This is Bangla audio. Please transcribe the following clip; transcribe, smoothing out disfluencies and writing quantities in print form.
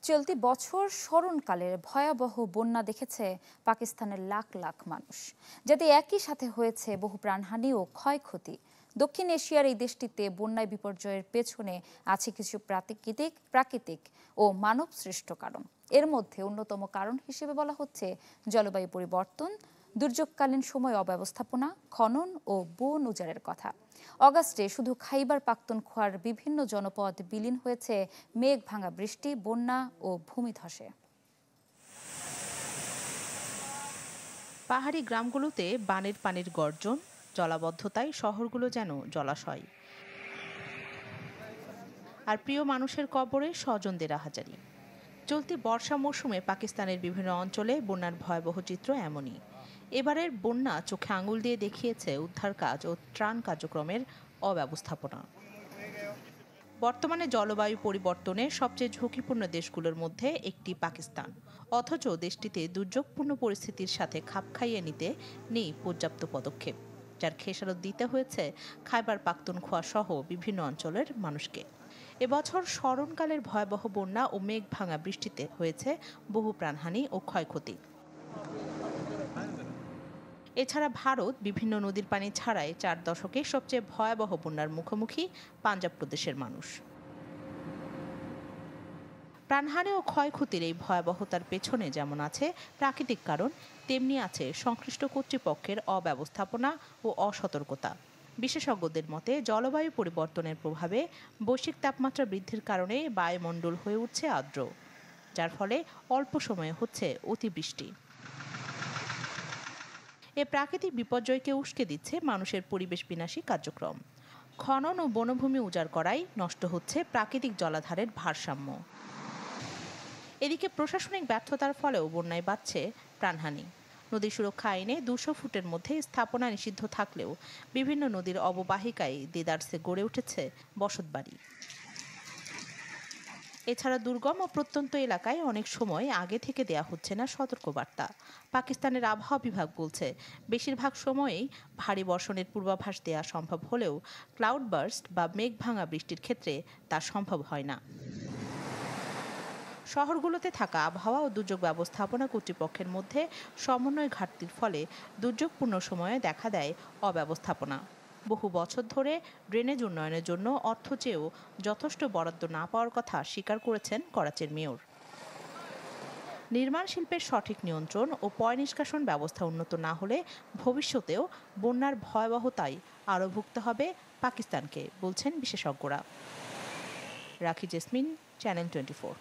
চলতি বছর স্মরণকালের ভয়াবহ বন্যা দেখেছে পাকিস্তানের লাখ লাখ মানুষ, যাতে একই সাথে হয়েছে বহু প্রাণহানি ও ক্ষয়ক্ষতি। দক্ষিণ এশিয়ার এই দেশটিতে বন্যায় বিপর্যয়ের পেছনে আছে কিছু প্রাকৃতিক ও মানব সৃষ্ট কারণ। এর মধ্যে অন্যতম কারণ হিসেবে বলা হচ্ছে জলবায়ু পরিবর্তন, দুর্যোগকালীন সময় অব্যবস্থাপনা, খনন ও বন উজাড়ের কথা। অগাস্টে শুধু খাইবার পাখতুনখোয়ার বিভিন্ন জনপদ বিলীন হয়েছে মেঘ ভাঙা বৃষ্টি, বন্যা ও ভূমিধসে। পাহাড়ি গ্রামগুলোতে বানের পানির গর্জন, জলাবদ্ধতায় শহরগুলো যেন জলাশয়। আর প্রিয় মানুষের কবরে স্বজনদের আহাজারি। চলতি বর্ষা মৌসুমে পাকিস্তানের বিভিন্ন অঞ্চলে বন্যার ভয়াবহ চিত্র এমনই। এবারের বন্যা চোখে আঙুল দিয়ে দেখিয়েছে উদ্ধার কাজ ও ত্রাণ কার্যক্রমের অব্যবস্থাপনা। বর্তমানে জলবায়ু পরিবর্তনে সবচেয়ে ঝুঁকিপূর্ণ দেশগুলোর মধ্যে একটি পাকিস্তান, অথচ দেশটিতে দুর্যোগপূর্ণ পরিস্থিতির সাথে খাপ খাইয়ে নিতে নেই পর্যাপ্ত পদক্ষেপ, যার খেসারত দিতে হয়েছে খাইবার পাখতুনখোয়া সহ বিভিন্ন অঞ্চলের মানুষকে। এবছর স্মরণকালের ভয়াবহ বন্যা ও মেঘ ভাঙা বৃষ্টিতে হয়েছে বহু প্রাণহানি ও ক্ষয়ক্ষতি। এছাড়া ভারত বিভিন্ন নদীর পানি ছাড়াই 4 দশকে সবচেয়ে ভয়াবহ বন্যার মুখোমুখি পাঞ্জাব প্রদেশের মানুষ। প্রাণহানি ও ক্ষয়ক্ষতির এই ভয়াবহতার পেছনে যেমন আছে প্রাকৃতিক কারণ, তেমনি আছে সংশ্লিষ্ট কর্তৃপক্ষের অব্যবস্থাপনা ও অসতর্কতা। বিশেষজ্ঞদের মতে জলবায়ু পরিবর্তনের প্রভাবে বৈশ্বিক তাপমাত্রা বৃদ্ধির কারণে বায়ুমণ্ডল হয়ে উঠছে আর্দ্র, যার ফলে অল্প সময়ে হচ্ছে অতিবৃষ্টি। এ প্রাকৃতিক বিপর্যয়কে উস্কে দিচ্ছে মানুষের পরিবেশ বিনাশী কার্যক্রম। খনন ও বনভূমি উজাড় করায় নষ্ট হচ্ছে প্রাকৃতিক জলাধারের ভারসাম্য। এদিকে প্রশাসনিক ব্যর্থতার ফলেও বন্যায় বাড়ছে প্রাণহানি। নদী সুরক্ষা আইনে 200 ফুটের মধ্যে স্থাপনা নিষিদ্ধ থাকলেও বিভিন্ন নদীর অববাহিকায় দেদারসে গড়ে উঠেছে বসতবাড়ি। এছাড়া দুর্গম ও প্রত্যন্ত এলাকায় অনেক সময় আগে থেকে দেয়া হচ্ছে না সতর্কবার্তা। পাকিস্তানের আবহাওয়া বিভাগ বলছে, বেশিরভাগ সময়েই ভারী বর্ষণের পূর্বাভাস দেওয়া সম্ভব হলেও ক্লাউড বার্স্ট বা মেঘ ভাঙা বৃষ্টির ক্ষেত্রে তা সম্ভব হয় না। শহরগুলোতে থাকা আবহাওয়া ও দুর্যোগ ব্যবস্থাপনা কর্তৃপক্ষের মধ্যে সমন্বয় ঘাটতির ফলে দুর্যোগপূর্ণ সময়ে দেখা দেয় অব্যবস্থাপনা। বহু বছর ধরে ড্রেনেজ উন্নয়নের জন্য অর্থ চেয়েও যথেষ্ট বরাদ্দ না পাওয়ার কথা স্বীকার করেছেন করাচির মেয়র। নির্মাণ শিল্পের সঠিক নিয়ন্ত্রণ ও পয় নিষ্কাশন ব্যবস্থা উন্নত না হলে ভবিষ্যতেও বন্যার ভয়াবহতায় আরও ভুগতে হবে পাকিস্তানকে, বলছেন বিশেষজ্ঞরা। রাখি জেসমিন, চ্যানেল 24।